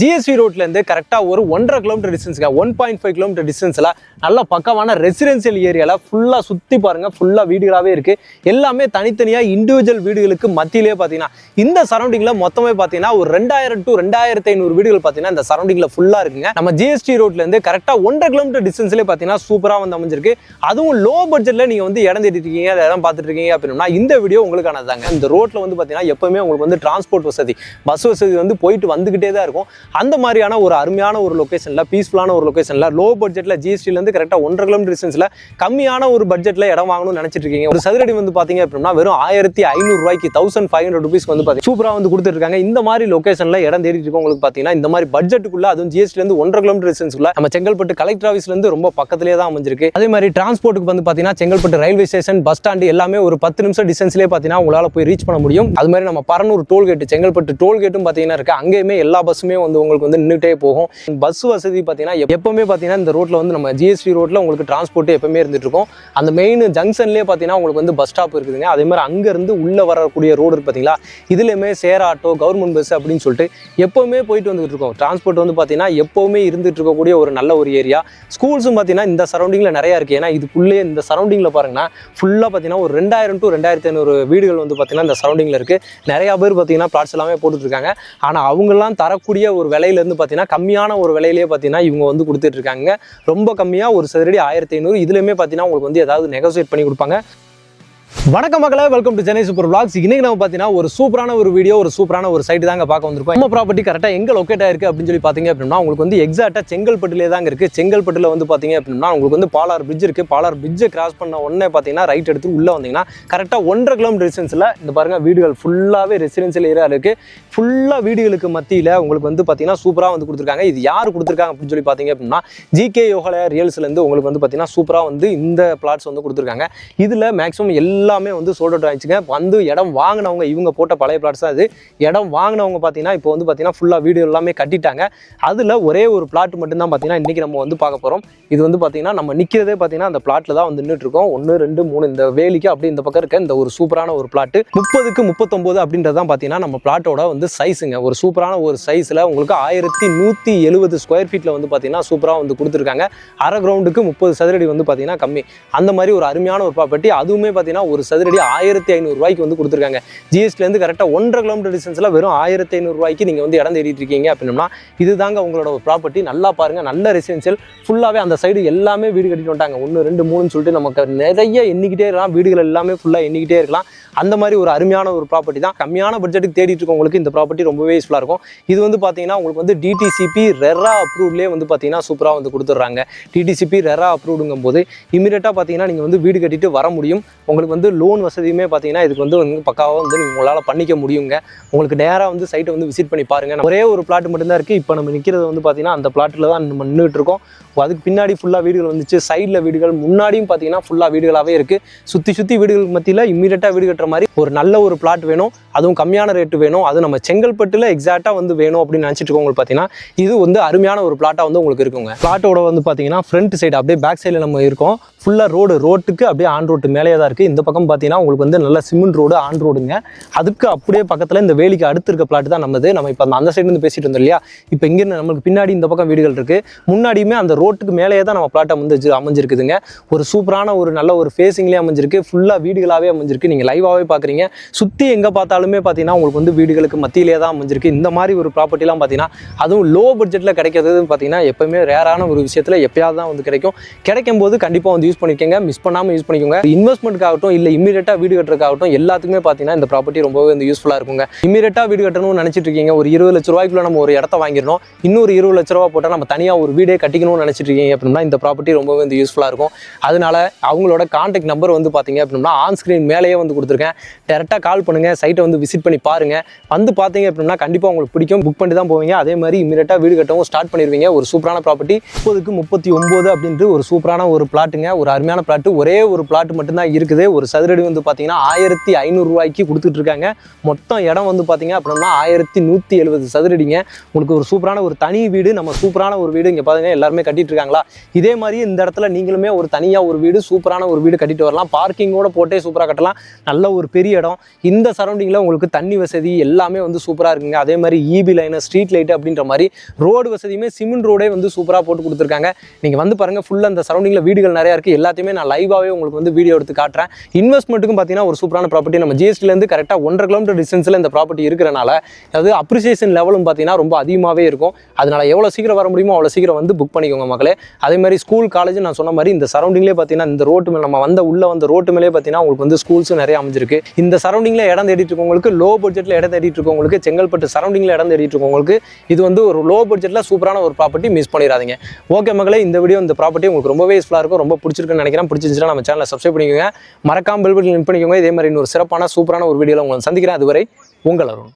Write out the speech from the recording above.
GSV ரோட்ல இருந்து கரெக்டா ஒரு 1.5 கிலோமீட்டர் டிஸ்டன்ஸ்ங்க 1.5 கிலோமீட்டர் டிஸ்டன்ஸ்ல நல்ல பக்கமான ரெசிடென்சியல் ஏரியால ஃபுல்லா சுத்தி பாருங்க, ஃபுல்லா வீடுகளாவே இருக்கு. எல்லாமே தனித்தனியா இண்டிவிஜுவல் வீடுகளுக்கு மத்தியிலே பாத்தீங்கன்னா இந்த சரௌண்டிங்ல மொத்தமே பாத்தீங்கன்னா ஒரு 2000 to 2500 வீடுகள் பாத்தீங்கன்னா இந்த சரௌண்டிங்ல ஃபுல்லா இருக்குங்க. நம்ம GST ரோட்ல இருந்து கரெக்டா 1.5 கிலோமீட்டர் டிஸ்டன்ஸ்லயே பாத்தீங்கன்னா சூப்பரா வந்து அமைஞ்சிருக்கு. அதுவும் லோ பட்ஜெட்ல நீங்க வந்து இடம் தேடிட்டு இருக்கீங்க, இடம் பார்த்துட்டு இருக்கீங்க அப்படின்னா இந்த வீடியோ உங்களுக்கானதாங்க. இந்த ரோட்ல வந்து பாத்தீங்கன்னா எப்பவுமே உங்களுக்கு வந்து டிரான்ஸ்போர்ட் வசதி, பஸ் வசதி வந்து போயிட்டு வந்துகிட்டே தான் இருக்கும். அந்த மாதிரியான ஒரு அருமையான ஒரு லொகேஷன்ல, பீஸ்ஃபுல்லான ஒரு லொகேஷன்ல, லோ பட்ஜெட்ல GSTல இருந்து கரெக்டா 1.5 கிலோமீட்டர் டிஸ்டன்ஸ்ல கம்மியான ஒரு பட்ஜெட்ல இடம் வாங்கணும்னு நினைச்சிட்டு இருக்கீங்க. ஒரு சதுரடி வந்து பாத்தீங்க அப்படின்னா வெறும் 1500 ரூபாய்க்கு 1500 ரூபீஸ் வந்து பாத்தீங்கன்னா சூப்பரா வந்து கொடுத்துட்டு இருக்காங்க. இந்த மாதிரி லொகேஷன்ல இடம் தேடிட்டு இருக்கவங்களுக்கு பாத்தீங்கன்னா இந்த மாதிரி பட்ஜெட்டுக்குள்ள, அதுவும் GSTல இருந்து 1.5 கிலோமீட்டர் டிஸ்டன்ஸ்ல நம்ம செங்கல்பட்டு கலெக்டர் ஆஃபீஸ்ல இருந்து ரொம்ப பக்கத்திலேயே தான் அமைஞ்சிருக்கு. அதே மாதிரி டிரான்ஸ்போர்ட்டுக்கு வந்து பாத்தீங்கன்னா Chengalpattu railway station, bus stand எல்லாமே ஒரு 10 நிமிஷம் டிஸ்டன்ஸ்லேயே பாத்தீங்கன்னா உங்களால போய் ரீச் பண்ண முடியும். அது மாதிரி நம்ம பரனூர் டோல்கேட், செங்கல்பட்டு டோல்கேட்டும் பாத்தீங்கன்னா இருக்கு. அங்கேயுமே எல்லா பஸ்ஸுமே வந்து உங்களுக்கு வந்து நின்றுட்டே போகும். பஸ் வசதி பாத்தீங்கன்னா எப்பவுமே பாத்தீங்கன்னா இந்த ரோட்ல வந்து நம்ம GST ரோட்ல உங்களுக்கு டிரான்ஸ்போர்ட் எப்பவுமே இருந்துட்டு இருக்கும். அந்த மெயின் ஜங்ஷன்லயே பாத்தீங்கன்னா உங்களுக்கு வந்து பஸ் ஸ்டாப் இருக்குதுங்க. அதே மாதிரி அங்க இருந்து உள்ள வரக்கூடிய ரோடு இருக்கு பாத்தீங்களா, இதுலயுமே சேர் ஆட்டோ, கவர்மெண்ட் பஸ் அப்படின்னு சொல்லிட்டு எப்பவுமே போயிட்டு வந்துட்டு இருக்கோம். டிரான்ஸ்போர்ட் வந்து பாத்தீங்கன்னா எப்பவுமே இருந்துட்டு இருக்கக்கூடிய ஒரு நல்ல ஒரு ஏரியா. ஸ்கூல்ஸும் பாத்தீங்கன்னா இந்த சரௌண்டிங்ல நிறைய இருக்கு. ஏன்னா இதுக்குள்ளே இந்த சரௌண்டிங்ல பாருங்கன்னா ஃபுல்லா பாத்தீங்கன்னா ஒரு 2000 to 2500 வீடுகள் வந்து பாத்தீங்கன்னா இந்த சரௌண்டிங்ல இருக்கு. நிறைய பேர் பாத்தீங்கன்னா பிளாட்ஸ் எல்லாமே போட்டுட்டு இருக்காங்க. ஆனா அவங்க எல்லாம் தரக்கூடிய ஒரு விலையில இருந்து பாத்தீங்கன்னா கம்மியான ஒரு விலையிலேயே பாத்தீங்கன்னா இவங்க வந்து கொடுத்துட்டு இருக்காங்க. ரொம்ப கம்மியா ஒரு சதுரடி 1500. இதுலயுமே பாத்தீங்கன்னா உங்களுக்கு வந்து ஏதாவது நெகோசியேட் பண்ணி கொடுப்பாங்க. வணக்கம் மக்களே, welcome to Chennai super vlogs. இன்னைக்கு நம்ம பார்த்தீங்கன்னா ஒரு சூப்பரான ஒரு வீடியோ, ஒரு சூப்பரான ஒரு சைட் தாங்க பார்க்க வந்திருக்கோம். நம்ம ப்ராப்பர்ட்டி கரெக்டாக எங்கே லொக்கேட் ஆயிருக்கு அப்படின்னு சொல்லி பார்த்தீங்க அப்படின்னா உங்களுக்கு வந்து எக்ஸாக்டாக செங்கல்பட்டுலேயே தாங்க இருக்குது. செங்கல்பட்டுல வந்து பார்த்தீங்க அப்படின்னா உங்களுக்கு வந்து பாலார் பிரிட்ஜ் இருக்குது. பாலார் பிரிட்ஜை கிராஸ் பண்ண உடனே பார்த்தீங்கன்னா ரைட் எடுத்து உள்ளே வந்தீங்கன்னா கரெக்டாக 1.5 கிலோமீட்டர் டிஸ்டன்ஸில் இந்த பாருங்க வீடுகள் ஃபுல்லாகவே ரெசிடென்சியல் ஏரியா இருக்குது. ஃபுல்லாக வீடுகளுக்கு மத்தியில் உங்களுக்கு வந்து பார்த்தீங்கன்னா சூப்பராக வந்து கொடுத்துருக்காங்க. இது யார் கொடுத்துருக்காங்க அப்படின்னு சொல்லி பார்த்தீங்க அப்படின்னா GK யோகாலயா ரியல்ஸ்லேருந்து உங்களுக்கு வந்து பார்த்தீங்கன்னா சூப்பராக வந்து இந்த பிளாட்ஸ் வந்து கொடுத்துருக்காங்க. இதில் மேக்ஸிமம் எல்லாமே வந்து சோல்ட் அவுட் ஆயிடுச்சுங்க. வந்து இடம் வாங்கினவங்க, இவங்க போட்ட பழைய பிளாட்ஸ் தான் இது. இடம் வாங்கினவங்க பார்த்தீங்கன்னா இப்போ வந்து பார்த்தீங்கன்னா ஃபுல்லாக வீடு எல்லாமே கட்டிட்டாங்க. அதில் ஒரே ஒரு பிளாட் மட்டும்தான் பார்த்தீங்கன்னா இன்றைக்கி நம்ம வந்து பார்க்க போகிறோம். இது வந்து பார்த்தீங்கன்னா நம்ம நிற்கிறதே பார்த்தீங்கன்னா அந்த பிளாட்டில் தான் வந்து நின்றுட்டு இருக்கோம். 1 2 3 இந்த வேலிக்கு அப்படி இந்த பக்கம் இருக்க இந்த ஒரு சூப்பரான ஒரு பிளாட்டு 30க்கு 39 அப்படின்றது தான் பார்த்தீங்கன்னா நம்ம பிளாட்டோட வந்து சைஸுங்க. ஒரு சூப்பரான ஒரு சைஸில் உங்களுக்கு 1170 ஸ்கொயர் ஃபீட்டில் வந்து பார்த்தீங்கன்னா சூப்பராக வந்து கொடுத்துருக்காங்க. அரை கிரவுண்டுக்கு 30 சதுரடி வந்து பார்த்தீங்கன்னா கம்மி. அந்த மாதிரி ஒரு அருமையான ஒரு ப்ராப்பர்ட்டி. அதுவுமே பார்த்தீங்கன்னா ஒரு சதுரடி 1500 ரூபாய்க்கு வந்து கொடுத்துருக்காங்க. GSTலேருந்து கரெக்டாக 1.5 கிலோமீட்டர் டிஸ்டன்ஸில் வெறும் 1500 ரூபாய்க்கு நீங்கள் வந்து இடம் தேடிட்டு இருக்கீங்க அப்படின்னா இதுதாங்க உங்களோட ஒரு ப்ராப்பர்ட்டி. நல்லா பாருங்க, நல்ல ரெசிடென்ஷியல் ஃபுல்லாகவே அந்த சைடு எல்லாமே வீடு கட்டிட்டு வந்துட்டாங்க. 1 2 3ன்னு சொல்லிட்டு நமக்கு நிறைய எண்ணிக்கிட்டே இருக்கலாம். வீடுகள் எல்லாமே ஃபுல்லாக எண்ணிக்கிட்டே இருக்கலாம். அந்த மாதிரி ஒரு அருமையான ஒரு ப்ராப்பர்ட்டி தான். கம்மியான பட்ஜெட்டுக்கு தேடிட்டு இருக்கவங்களுக்கு இந்த ப்ராப்பர்ட்டி ரொம்பவே யூஸ்ஃபுல்லாக இருக்கும். இது வந்து பார்த்தீங்கன்னா உங்களுக்கு வந்து DTCP ரெரா அப்ரூவ்ட்லேயே வந்து பார்த்தீங்கன்னா சூப்பராக வந்து கொடுத்துட்றாங்க. DTCP ரெரா அப்ரூவ்டுங்கும் போது இமீடியட்டாக பார்த்தீங்கன்னா நீங்கள் வந்து வீடு கட்டிட்டு வர முடியும். உங்களுக்கு வந்து லோன் வசதியுமே பார்த்தீங்கன்னா இதுக்கு வந்து பக்காவாக வந்து உங்களால் பண்ணிக்க முடியுங்க. உங்களுக்கு நேராக வந்து சைட்டை வந்து விசிட் பண்ணி பாருங்கள். ஒரே ஒரு பிளாட் மட்டும்தான் இருக்குது. இப்போ நம்ம நிற்கிறது வந்து பார்த்தீங்கன்னா அந்த பிளாட்டில் தான் நம்ம நின்றுட்டு இருக்கோம். அதுக்கு பின்னாடி ஃபுல்லாக வீடுகள் வந்துச்சு, சைடில் வீடுகள், முன்னாடியும் பார்த்தீங்கன்னா ஃபுல்லாக வீடுகளாகவே இருக்குது. சுற்றி வீடுகளுக்கு மத்தியில் இம்மீடியட்டாக வீடு கட்டுற மாதிரி ஒரு நல்ல ஒரு பிளாட் வேணும், அதுவும் கம்மியான ரேட்டு வேணும், அது நம்ம செங்கல்பட்டில் எக்ஸாக்டாக வந்து வேணும் அப்படின்னு நினச்சிட்டு இருக்கவங்களுக்கு பார்த்தீங்கன்னா இது வந்து அருமையான ஒரு பிளாட்டாக வந்து உங்களுக்கு இருக்குங்க. பிளாட்டோட வந்து பார்த்தீங்கன்னா ஃப்ரண்ட் சைடு அப்படியே பேக் சைடில் நம்ம இருக்கோம். ஃபுல்லாக ரோட்டுக்கு அப்படியே ஆன் ரோட்டு மேலேயே தான் இருக்குது. இந்த பக்கம் பார்த்தீங்கன்னா உங்களுக்கு வந்து நல்ல சிமெண்ட் ரோடு, ஆன் ரோடுங்க. அதுக்கு அப்படியே பக்கத்தில் இந்த வேலிக்கு அடுத்து இருக்க பிளாட் தான் நம்மது. நம்ம இப்போ அந்த சைடு வந்து பேசிட்டு இருந்தோம் இல்லையா, இப்போ இங்கேருந்து நம்மளுக்கு பின்னாடி இந்த பக்கம் வீடுகள் இருக்குது. முன்னாடியுமே அந்த ரோட்டுக்கு மேலேயே தான் நம்ம பிளாட்டை வந்து அமைஞ்சிருக்குதுங்க. ஒரு சூப்பரான ஒரு நல்ல ஒரு ஃபேஸிங்லேயே அமைஞ்சிருக்கு. ஃபுல்லாக வீடுகளாகவே அமைஞ்சிருக்கு. நீங்கள் லைவாகவே பார்க்குறீங்க. சுற்றி எங்கே பார்த்தாலுமே பார்த்தீங்கன்னா உங்களுக்கு வந்து வீடுகளுக்கு மத்தியிலே தான் அமைஞ்சிருக்கு. இந்த மாதிரி ஒரு ப்ராப்பர்ட்டிலாம் பார்த்தீங்கன்னா அதுவும் லோ பட்ஜெட்டில் கிடைக்கிறது பார்த்தீங்கன்னா எப்பவுமே ரேரான ஒரு விஷயத்தில் எப்பயாவது தான் வந்து கிடைக்கும். கிடைக்கும் போது கண்டிப்பாக வந்து யூஸ் பண்ணிக்கோங்க, மிஸ் பண்ணாமல் யூஸ் பண்ணிக்கோங்க. இன்வெஸ்ட்மெண்ட்டுக்காகட்டும் இல்லை இமீடியட்டாக வீடு கட்டுறதுக்காகட்டும் எல்லாத்துக்குமே பார்த்தீங்கன்னா இந்த ப்ராப்பர்ட்டி ரொம்பவே வந்து யூஸ்ஃபுல்லாக இருக்குங்க. இமீடியட்டாக வீடு கட்டணும்னு நினச்சிட்டு இருக்கீங்க, ஒரு 20 லட்ச ரூபாய்க்குள்ள நம்ம ஒரு இடத்த வாங்கிடணும், இன்னொரு 20 லட்ச ரூபா போட்டால் நம்ம தனியாக ஒரு வீடே கட்டிக்கணும்னு நினச்சிட்டு இருக்கீங்க அப்படின்னா இந்த ப்ராப்பர்ட்டி ரொம்பவே வந்து யூஸ்ஃபுல்லாக இருக்கும். அதனால அவங்களோட கான்டாக்ட் நம்பர் வந்து பார்த்தீங்க அப்படின்னா ஆன் ஸ்க்ரீன் மேலேயே வந்து கொடுத்துருக்கேன். டேரெக்டாக கால் பண்ணுங்கள், சைட்டை வந்து விசிட் பண்ணி பாருங்கள். வந்து பார்த்தீங்க அப்படின்னா கண்டிப்பாக உங்களுக்கு பிடிக்கும், புக் பண்ணி தான் போவீங்க. அதே மாதிரி இமீடியட்டாக வீடு கட்டவும் ஸ்டார்ட் பண்ணிடுவீங்க. ஒரு சூப்பரான ப்ராப்பர்ட்டி 30க்கு 39 அப்படின்ட்டு ஒரு சூப்பரான ஒரு பிளாட்டுங்க. ஒரு அருமையான பிளாட்டு. ஒரே ஒரு பிளாட் மட்டும்தான் இருக்குது. ஒரு ஒரு சதுரடி வந்து பார்த்தீங்கன்னா 1500 ரூபாய்க்கு கொடுத்துட்டு இருக்காங்க. மொத்தம் இடம் வந்து பார்த்தீங்க அப்படின்னா 1170 சதுரடிங்க. உங்களுக்கு ஒரு சூப்பரான ஒரு தனி வீடு, நம்ம சூப்பரான ஒரு வீடு இங்கே பாருங்க எல்லாருமே கட்டிட்டு இருக்காங்களா. இதே மாதிரி இந்த இடத்துல நீங்களுமே ஒரு தனியாக ஒரு வீடு, சூப்பரான ஒரு வீடு கட்டிட்டு வரலாம். பார்க்கிங்கோட போட்டே சூப்பராக கட்டலாம். நல்ல ஒரு பெரிய இடம். இந்த சரௌண்டிங்கில் உங்களுக்கு தண்ணி வசதி எல்லாமே வந்து சூப்பராக இருக்குங்க. அதே மாதிரி ஈபி லைனு, ஸ்ட்ரீட் லைட்டு அப்படின்ற மாதிரி ரோடு வசதியுமே சிமெண்ட் ரோடே வந்து சூப்பராக போட்டு கொடுத்துருக்காங்க. நீங்கள் வந்து பாருங்கள், ஃபுல்லாக அந்த சரௌண்டிங்கில் வீடுகள் நிறையா இருக்குது. எல்லாத்தையுமே நான் லைவாகவே உங்களுக்கு வந்து வீடியோ எடுத்து காட்டுறேன். இன்வெஸ்ட்மெண்ட்டுக்கும் பார்த்தீங்கன்னா ஒரு சூப்பரான ப்ராப்பர்ட்டி. நம்ம ஜிஎஸ்டிலேருந்து கரெக்டாக 1.5 கிலோமீட்டர் டிஸ்டன்ஸில் இந்த ப்ராப்பர்ட்டி இருக்கிறனால அதாவது அப்ரிசியேஷன் லெவலும் பார்த்தீங்கன்னா ரொம்ப அதிகமாகவே இருக்கும். அதனால எவ்வளோ சீக்கிரம் வர முடியுமோ அவ்வளோ சீக்கிரம் வந்து புக் பண்ணிக்கோங்க மக்களே. அதே மாதிரி ஸ்கூல், காலேஜ் நான் சொன்ன மாதிரி இந்த சரௌண்டிங்லேயே பார்த்தீங்கன்னா இந்த ரோட்டு மேலே நம்ம உள்ள வந்த ரோட்டு மேலே பார்த்தீங்கன்னா உங்களுக்கு வந்து ஸ்கூல்ஸும் நிறைய அமைஞ்சிருக்கு. இந்த சரௌண்டிங்கில் இடம் தேடிட்டு இருக்கவங்களுக்கு, லோ பட்ஜெட்டில் இடம் தேடிட்டு இருக்கவங்களுக்கு, செங்கல்பட்டு சரௌண்டிங்கில் இடம் தேடிட்டு இருக்கவங்களுக்கு இது வந்து ஒரு லோ பட்ஜெட்டில் சூப்பரான ஒரு ப்ராப்பர்ட்டி. மிஸ் பண்ணிடாதீங்க. ஓகே மக்களே, இந்த வீடியோ இந்த ப்ராப்பர்ட்டி உங்களுக்கு ரொம்பவே யூஸ்ஃபுல்லாக இருக்கும், ரொம்ப பிடிச்சிருக்குன்னு நினைக்கிறேன். பிடிச்சிருந்துச்சுன்னா நம்ம சேனலை சப்ஸ்கிரைப் பண்ணிக்கோங்க, மறக்காம பெல் பட்டன் கிளிக் பண்ணிக்கோங்க. இதே மாதிரி இன்னொரு சிறப்பான சூப்பரான ஒரு வீடியோவில் உங்களை சந்திக்கிறேன். அதுவரை உங்கள் அருண்.